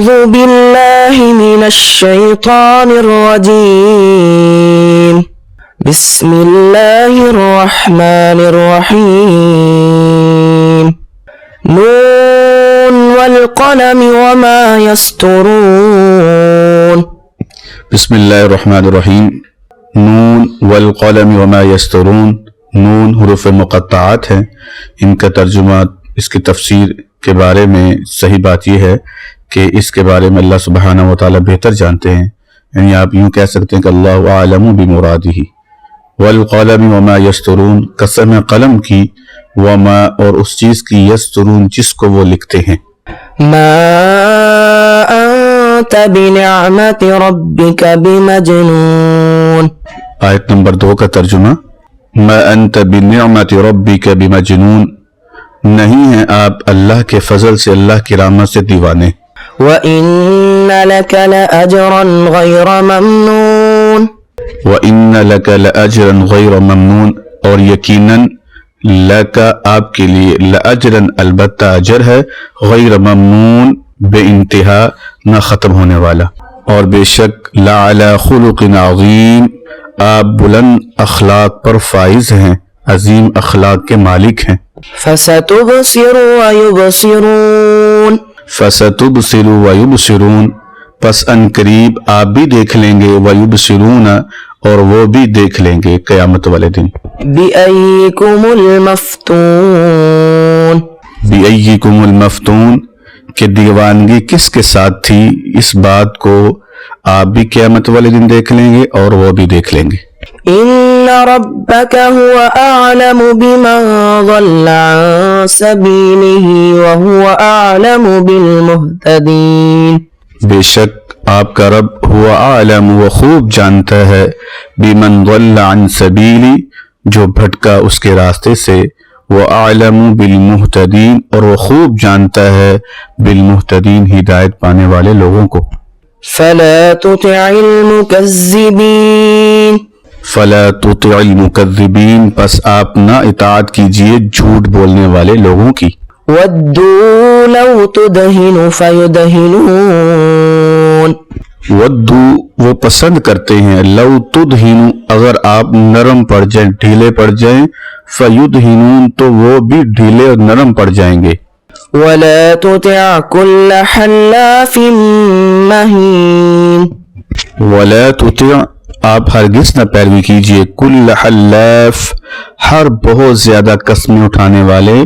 أعوذ بالله من الشيطان الرجيم بسم الله الرحمن الرحيم نون والقلم وما يسطرون بسم اللہ الرحمن الرحیم نون والقلم وما یسطرون نون حروف مقطعات ہیں. ان کا ترجمہ اس کی تفسیر کے بارے میں صحیح بات یہ ہے کہ اس کے بارے میں اللہ سبحانہ و تعالیٰ بہتر جانتے ہیں. یعنی آپ یوں کہہ سکتے ہیں کہ اللہ اعلم بمرادہ. والقلم وما یسطرون قسم قلم کی وما اور اس چیز کی یسطرون جس کو وہ لکھتے ہیں. ما أنت بنعمة ربك بمجنون. آیت نمبر 2 کا ترجمہ ما انت بنعمت ربک بمجنون نہیں ہیں آپ اللہ کے فضل سے اللہ کی رحمت سے دیوانے. وَإِنَّ لَكَ لَأَجْرًا غَيْرَ مَمْنُونٍ. وَإِنَّ لَكَ لَأَجْرًا غَيْرَ مَمْنُونٍ اور یقیناً لَكَ آپ کے لیے لَأَجْرًا البتہ اجر ہے غیر ممنون بے انتہا نہ ختم ہونے والا. اور بے شک لَعَلَى خُلُقٍ عَظِيمٍ آپ بلند اخلاق پر فائز ہیں عظیم اخلاق کے مالک ہیں. فَسَتُبْصِرُ وَيُبْصِرُونَ. فَسَتُبْصِرُ وَيُبْصِرُونَ پس ان قریب آپ بھی دیکھ لیں گے وَيُبْصِرُونَ اور وہ بھی دیکھ لیں گے قیامت والے دن. بِأَيِّكُمُ الْمَفْتُونَ. بِأَيِّكُمُ الْمَفْتُونَ کہ دیوانگی کس کے ساتھ تھی اس بات کو آپ بھی قیامت والے دن دیکھ لیں گے اور وہ بھی دیکھ لیں گے. إِنَّ رَبَّكَ هُوَ أَعْلَمُ بِمَنْ ضَلَّ عَنْ سَبِيلِهِ وَهُوَ أَعْلَمُ بِالْمُهْتَدِينَ. بے شک آپ کا رب هو اعلم وہ خوب جانتا ہے بمن ضل عن سبیلی جو بھٹکا اس کے راستے سے وہ اعلم بالمہتدین اور وہ خوب جانتا ہے بالمہتدین ہدایت پانے والے لوگوں کو. فَلَا تُطِعِ الْمُكَذِّبِينَ. فلا تطع المکذبین پس آپ نہ اطاعت کیجئے جھوٹ بولنے والے لوگوں کی. وَدُّوا لَوْ تُدْهِنُ فَيُدْهِنُونَ. ودو وہ پسند کرتے ہیں لو تدہن اگر آپ نرم پڑ جائیں ڈھیلے پڑ جائیں فیدہنون تو وہ بھی ڈھیلے اور نرم پڑ جائیں گے. وَلَا تُطِعْ كُلَّ حَلَّافٍ مَّهِينٍ. ولا تطع آپ ہرگز نہ پیروی کیجئے کل حلاف ہر بہت زیادہ قسمیں اٹھانے والے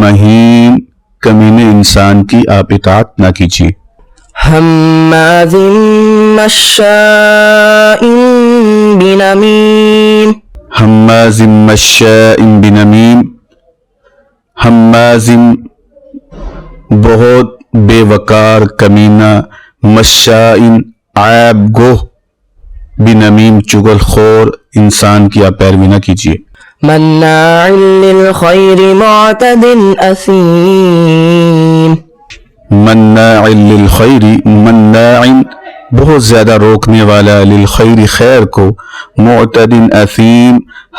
مہین کمینے انسان کی آپ اطاعت نہ کیجئے. ہمازٍ مشاء بنمیم. ہماز مشاء بنمیم ہماز بہت بے وقار کمینہ مشاء عیب گوہ بنمیم چگل خور انسان کی آپ پیروی نہ کیجیے. مناع للخیر معتد اثیم. مناع للخیر مناع بہت زیادہ روکنے والا للخیر خیر کو معتد اثیم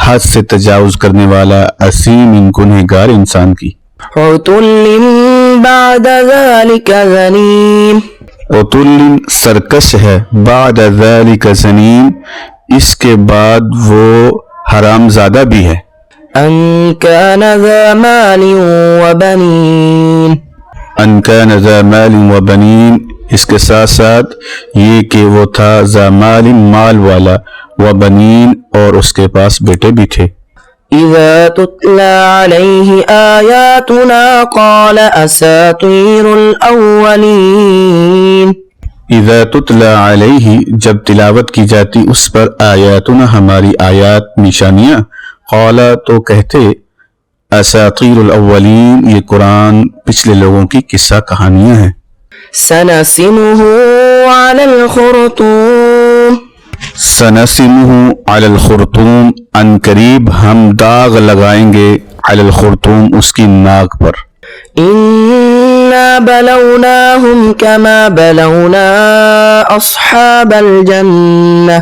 حد سے تجاوز کرنے والا اثیم گنہگار انسان کی. عتل بعد ذلك زنیم. عتل سرکش ہے بعد ذلك زنیم اس کے بعد وہ حرام زادہ بھی ہے. ان كان ذا مال وبنین. ان كان ذا مال وبنین اس کے ساتھ ساتھ یہ کہ وہ تھا ذا مال مال والا وبنین اور اس کے پاس بیٹے بھی تھے. اذا تتلى عليه آیاتنا قال اساطیر الاولین. اذا تتلى علیہ جب تلاوت کی جاتی اس پر آیاتنا ہماری آیات نشانیاں قال تو کہتے اساطیر الاولین یہ قرآن پچھلے لوگوں کی قصہ کہانیاں ہیں. سنسمه على الخرطوم. سنسمہ علی الخرطوم ان قریب ہم داغ لگائیں گے علی الخرطوم اس کی ناک پر. انا بلوناهم كما بلونا اصحاب الجنة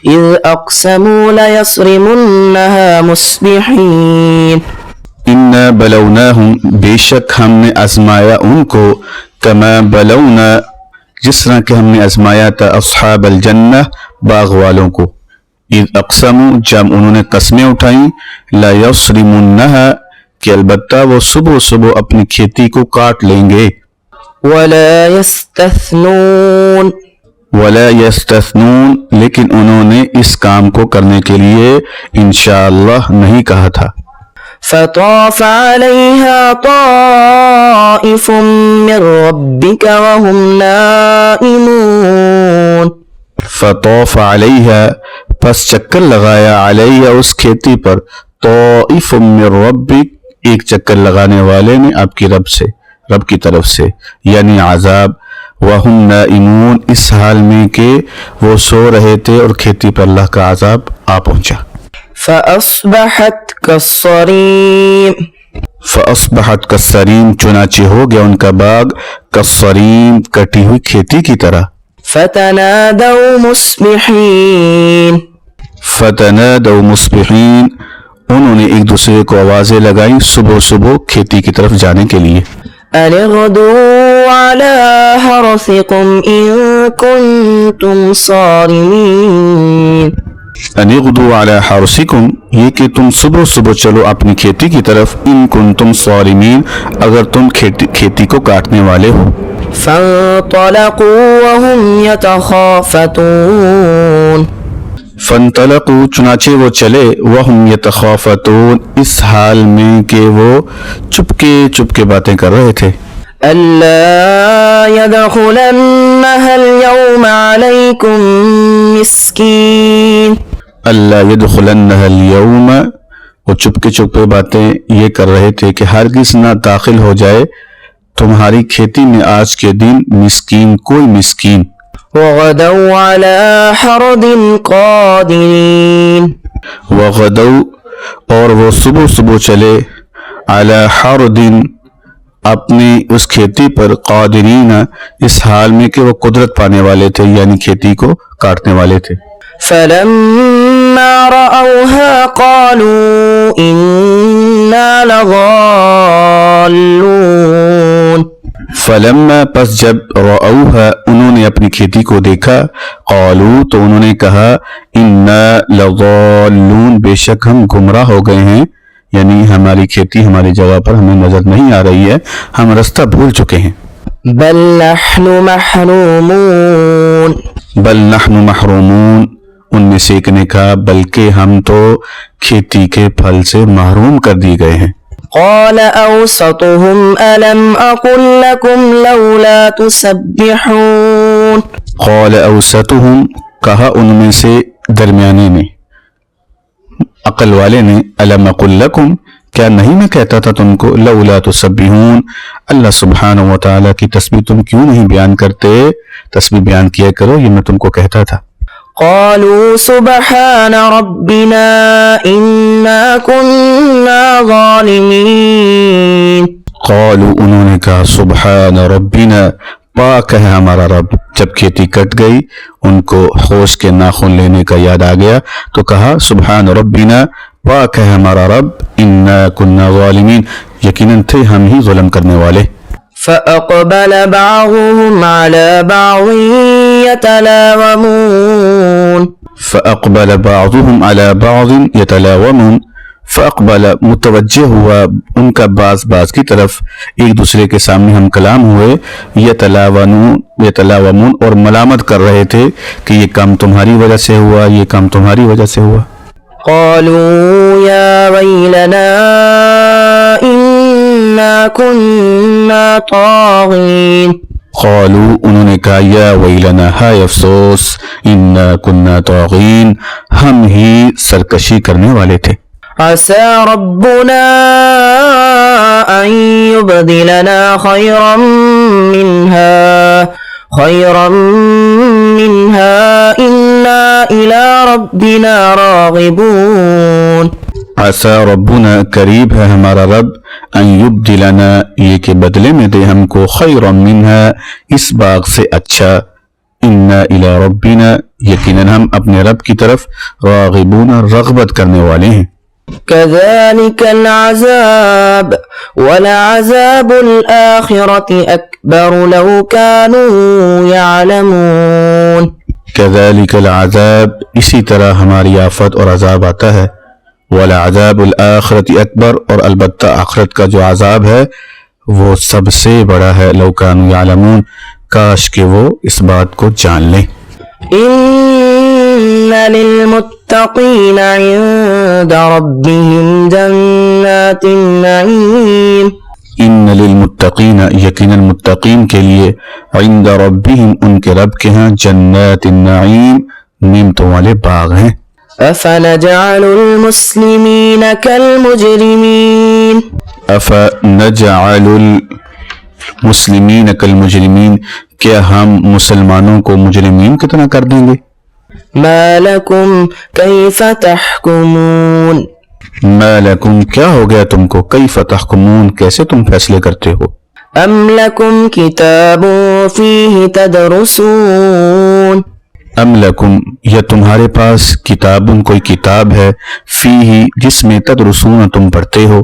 اذ اقسموا ليصرمنها مصبحين. انا بلوناہم بے شک ہم نے آزمایا ان کو کما بلونا جس طرح کہ ہم نے آزمایا تھا اصحاب الجنہ باغ والوں کو، اذ اقسموا جب انہوں نے قسمیں اٹھائیں، لا یصرمنها کہ البتہ وہ صبح صبح اپنی کھیتی کو کاٹ لیں گے، ولا يستثنون ولا یستثنون لیکن انہوں نے اس کام کو کرنے کے لیے انشاءاللہ نہیں کہا تھا۔ فطاف عليها طائف من ربك وهم نائمون فطوف علیہا پس چکر لگایا علیہ اس کھیتی پر، طائف من ربک ایک چکر لگانے والے نے آپ کی رب کی طرف سے، یعنی عذاب، وہم نائمون اس حال میں کہ وہ سو رہے تھے اور کھیتی پر اللہ کا عذاب آ پہنچا۔ فأصبحت كالصريم فاصبحت کالصریم چنانچہ ہو گیا ان کا باغ کالصریم کٹی ہوئی کھیتی کی طرح۔ فتنادوا مصبحين فتنادوا مصبحین انہوں نے ایک دوسرے کو آوازیں لگائیں صبح صبح کھیتی کی طرف جانے کے لیے، أن اغدوا على حرثكم إن كنتم صارمين ان اغدوا علی حرثکم یہ کہ تم صبح صبح چلو اپنی کھیتی کی طرف، ان کنتم صارمین اگر تم کھیتی کو کاٹنے والے ہو۔ فانطلقوا وهم يتخافتون فانطلقوا چنانچہ وہ چلے، وہم یتخافتون اس حال میں کہ وہ چپکے باتیں کر رہے تھے، ألا يدخلنها اليوم عليكم مسكين اللہ يدخلنها اليوم وہ چپکے باتیں یہ کر رہے تھے کہ ہرگز نہ داخل ہو جائے تمہاری کھیتی میں آج کے دن مسکین، کوئی مسکین۔ وغدوا على حرد قادرين وغدوا اور وہ صبح صبح چلے، علی حرد اپنی اس کھیتی پر، قادرین اس حال میں کہ وہ قدرت پانے والے تھے، یعنی کھیتی کو کاٹنے والے تھے۔ فلما رأوها قالوا إنا لضالون فلما پس جب رأوها انہوں نے اپنی کھیتی کو دیکھا، قالوا تو انہوں نے کہا، انا لضالون بے شک ہم گمراہ ہو گئے ہیں، یعنی ہماری کھیتی ہماری جگہ پر ہمیں نظر نہیں آ رہی ہے، ہم رستہ بھول چکے ہیں۔ بل نحن محرومون بل نحن محرومون ان میں سے ایک نے کہا بلکہ ہم تو کھیتی کے پھل سے محروم کر دیے گئے ہیں۔ قال أوسطهم ألم أقل لكم لولا تسبحون قال اوسطهم کہا ان میں سے درمیانے نے، عقل والے نے، الم اقل لکم کیا نہیں میں کہتا تھا تم کو، لولا تسبحون اللہ سبحانہ و تعالیٰ کی تسبیح تم کیوں نہیں بیان کرتے، تسبیح بیان کیا کرو، یہ میں تم کو کہتا تھا۔ قالوا سبحان ربنا إنا كنا ظالمين قالوا انہوں نے کہا سبحان ربنا پاک ہے ہمارا رب۔ جب کھیتی کٹ گئی ان کو ہوش کے ناخن لینے کا یاد آ گیا تو کہا سبحان ربنا پاک ہے ہمارا رب، انا کنا ظالمین یقیناً تھے ہم ہی ظلم کرنے والے۔ فأقبل بعضهم على بعض يتلاومون فاقبل بعضهم على بعض يتلاومون فاقبل متوجہ ہوا ان کا بعض کی طرف، ایک دوسرے کے سامنے ہم کلام ہوئے، یتلاومون اور ملامت کر رہے تھے کہ یہ کام تمہاری وجہ سے ہوا، یہ کام تمہاری وجہ سے ہوا۔ قالوا يا ويلنا إنا كنا طاغين قالوا انہوں نے کہا یا ویلنا ہائے افسوس، انا کنا طاغین ہم ہی سرکشی کرنے والے تھے۔ عسى ربنا أن يبدلنا خيرا منها إنا إلى ربنا راغبون عسى ربنا قریب ہے ہمارا رب، ان یبدلنا یہ کہ بدلے میں دے ہم کو، خیرا منها اس باغ سے اچھا، انا الى ربنا یقیناً ہم اپنے رب کی طرف راغبون رغبت کرنے والے ہیں۔ كذلك العذاب ولعذاب الآخرة أكبر لو كانوا يعلمون. كذلك العذاب، اسی طرح ہماری آفت اور عذاب آتا ہے. ولعذاب الآخرت اکبر، اور البتہ آخرت کا جو عذاب ہے وہ سب سے بڑا ہے. لو کانوا یعلمون، کاش کہ وہ اس بات کو جان لیں. إن للمتقين عند ربهم جنات النعيم. ان للمتقین، یقینا متقین کے لیے، عند ربهم، ان کے رب کے ہاں، جنات النعیم، نعمتوں والے باغ ہیں. أفنجعل المسلمين كالمجرمين. افنجعل المسلمین کالمجرمین، کیا ہم مسلمانوں کو مجرمین کی طرح کر دیں گے؟ ما لكم كيف تحكمون. ما لکم، کیا ہو گیا تم کو؟ کیف تحکمون، کیسے تم فیصلے کرتے ہو؟ أم لكم كتاب فيه تدرسون. ام لکم، یا تمہارے پاس کتاب، کوئی کتاب ہے، فیہ، جس میں تدرسون، تم پڑھتے ہو.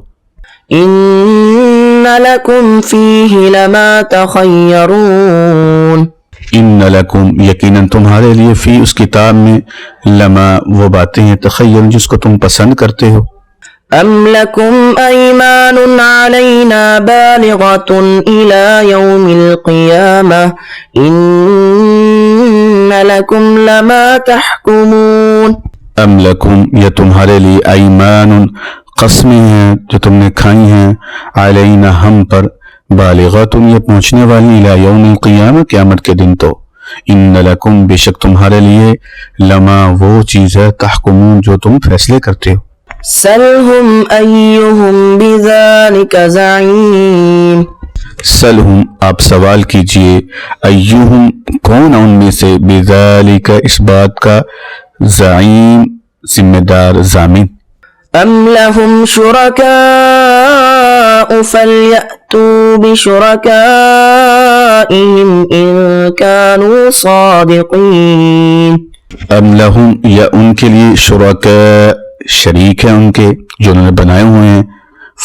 إن لكم فيه لما تخيرون. ان لکم، یقیناً تمہارے لیے، فی، اس کتاب میں، لما، وہ باتیں ہیں، تخیر، جس کو تم پسند کرتے ہو. أم لكم أيمان علينا بالغة إلى يوم القيامة إن لكم لما تحكمون. ام لکم، یا تمہارے لیے، ایمان، قسمیں ہیں جو تم نے کھائی ہیں، علینا، ہم پر، بالغات، یہ پہنچنے والی، الی یوم القیامہ، قیامت کے دن. تو ان لکم، بے شک تمہارے لیے، لما، وہ چیز ہے، تحکمون، جو تم فیصلے کرتے ہو. سلهم أيهم بذلك زعيم. سلہم، آپ سوال کیجئے، ایہم، کون ان میں سے، بذالک، اس بات کا، زعیم، ذمہ دار، ضامن. أم لهم شركاء فليأتوا بشركائهم إن كانوا صادقين. ام لہم، یا ان کے لیے، شرکاء، شریک ہیں ان کے جو انہوں نے بنائے ہوئے ہیں،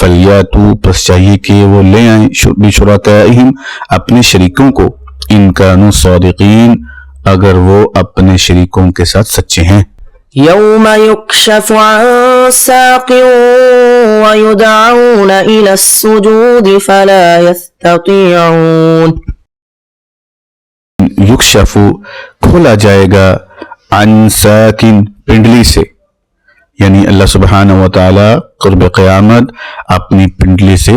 فلیاتو، پس چاہیے کہ وہ لے آئیں، بشرکائہم، اپنے شریکوں کو، ان کانوا صادقین، اگر وہ اپنے شریکوں کے ساتھ سچے ہیں. يوم يكشف عن ساق ويدعون إلى السجود فلا يستطيعون. یکشف، کھولا جائے گا، عن ساکن، پنڈلی سے، یعنی اللہ سبحانہ و تعالی قرب قیامت اپنی پنڈلی سے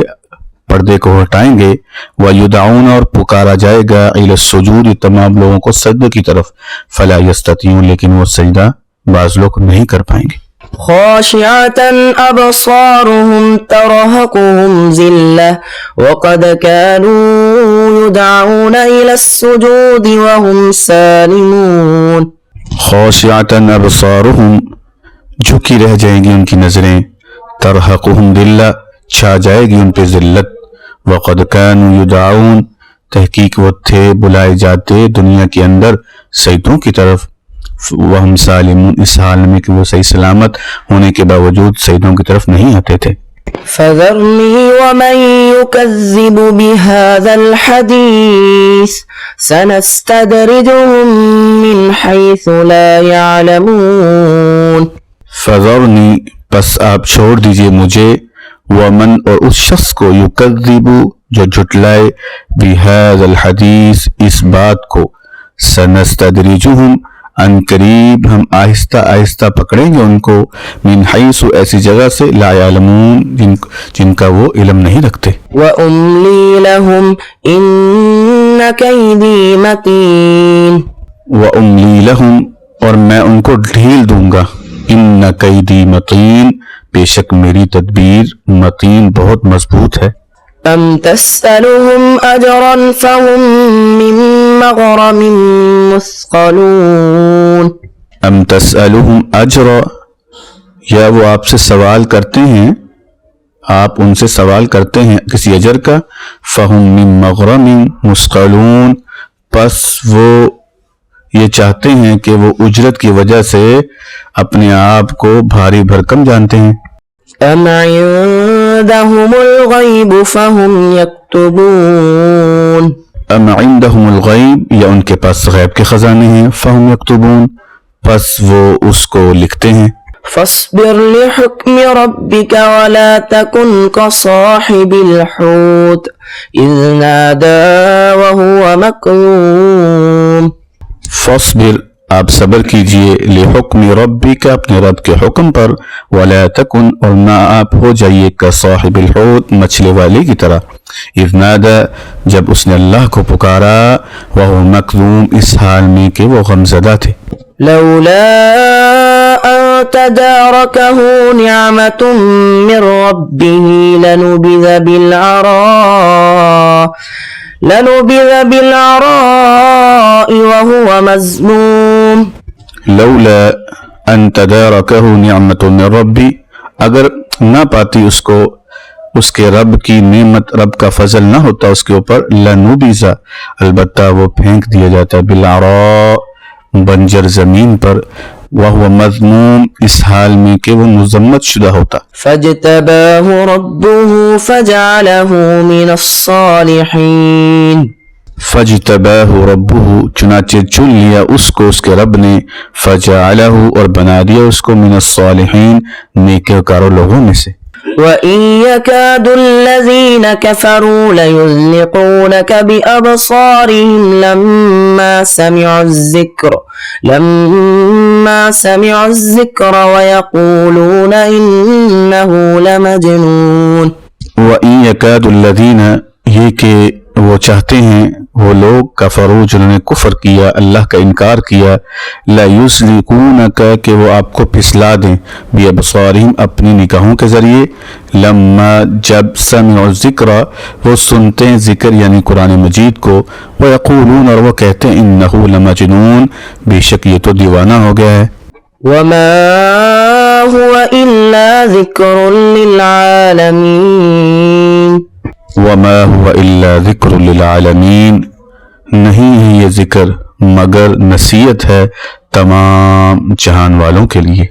پردے کو ہٹائیں گے. وَيُدْعَوْنَ، اور پکارا جائے گا، إِلَى السُّجُودِ، تمام لوگوں کو سجدے کی طرف، فَلَا يَسْتَطِيعُونَ، لیکن وہ سجدہ بعض لوگ نہیں کر پائیں گے. خاشعة أبصارهم ترهقهم ذلة وقد كانوا يدعون إلى السجود وهم سالمون. خاشعة أبصارهم، جھکی رہ جائیں گی ان کی نظریں، ترہقہم ذلہ، چھا جائے گی ان پہ ذلت. وقد كانوا يدعون، تحقیق وہ تھے بلائے جاتے دنیا کے اندر سجدوں کی طرف، وہم سالمون، اس حال میں کہ وہ صحیح سلامت ہونے کے باوجود سجدوں کی طرف نہیں آتے تھے. فذرني ومن يكذب بهذا الحديث سنستدرجهم من حيث لا يعلمون. فذرنی، پس آپ چھوڑ دیجئے مجھے، ومن، اور اس شخص کو، یکذب، جو جھٹلائے، بہذا الحدیث، اس بات کو، سنستدرجہم، ان قریب ہم آہستہ آہستہ پکڑیں گے ان کو، من حیث، ایسی جگہ سے، لا یعلمون، جن کا وہ علم نہیں رکھتے. وأملي لهم إن كيدي متين. وَأُمْلِي لَهُمْ، اور میں ان کو ڈھیل دوں گا، ان کیدی متین، بے شک میری تدبیر متین، بہت مضبوط ہے. أم تسألهم أجرا فهم من مغرم مثقلون. ام تسألهم اجرا، یا وہ آپ سے سوال کرتے ہیں، آپ ان سے سوال کرتے ہیں کسی اجر کا، فهم من مغرم مثقلون، پس وہ یہ چاہتے ہیں کہ وہ اجرت کی وجہ سے اپنے آپ کو بھاری بھرکم جانتے ہیں. أم عندهم الغيب فهم يكتبون ام عندهم الغیب یا ان کے پاس غیب کے خزانے ہیں فہم یکتبون پس وہ اس کو لکھتے ہیں فاصبر لحكم ربك ولا تكن كصاحب الحوت إذ نادى وهو مكظوم فاصبر آپ صبر کیجئے لحکم ربی کا اپنے رب کے حکم پر ولا تکن اور نہ آپ ہو جائیے کصاحب الحوت مچھلی والے کی طرح اذ نادا جب اس نے اللہ کو پکارا وہو مکظوم اس حال میں کہ وہ غمزدہ تھے لولا أن تداركه نعمة من ربه لنبذ بالعراء وهو مذموم لولا ان تدارکہ نعمت من ربی اگر نہ پاتی اس کو اس کے رب کی نعمت رب کا فضل نہ ہوتا اس کے اوپر لنبذ البتہ وہ پھینک دیا جاتا بالعراء بنجر زمین پر وہو مذموم اس حال میں کہ وہ مذمت شدہ ہوتا فاجتباه ربه فجعله من الصالحين فجتباہ ربہ چنانچہ چن لیا اس کو اس کے رب نے فجعلہ اور بنا دیا اس کو من الصالحین نیکوکاروں لوگوں میں سے وَإِن يَكَادُ الَّذِينَ كَفَرُوا لَيُزْلِقُونَكَ بِأَبْصَارِهِمْ لَمَّا سَمِعُوا الذِّكْرَ وَيَقُولُونَ إِنَّهُ لَمَجْنُونٌ وَإِن يَكَادُ الَّذِينَ یہ کہ وہ چاہتے ہیں وہ لوگ کفروا جنہوں نے کفر کیا اللہ کا انکار کیا لَيُزْلِقُونَكَ کہ وہ آپ کو پھسلا دیں بِأَبْصَارِهِمْ اپنی نگاہوں کے ذریعے لما جب سمعوا الذکر وہ سنتے ہیں ذکر یعنی قرآن مجید کو وَيَقُولُونَ اور وہ کہتے ہیں إِنَّهُ لَمَجْنُونَ بے شک یہ تو دیوانہ ہو گیا ہے وَمَا هُوَ إِلَّا ذِكْرٌ لِلْعَالَمِينَ وَمَا هُوَ إِلَّا ذِكْرٌ لِلْعَالَمِينَ نہیں ہے یہ ذکر مگر نصیحت ہے تمام جہان والوں کے لیے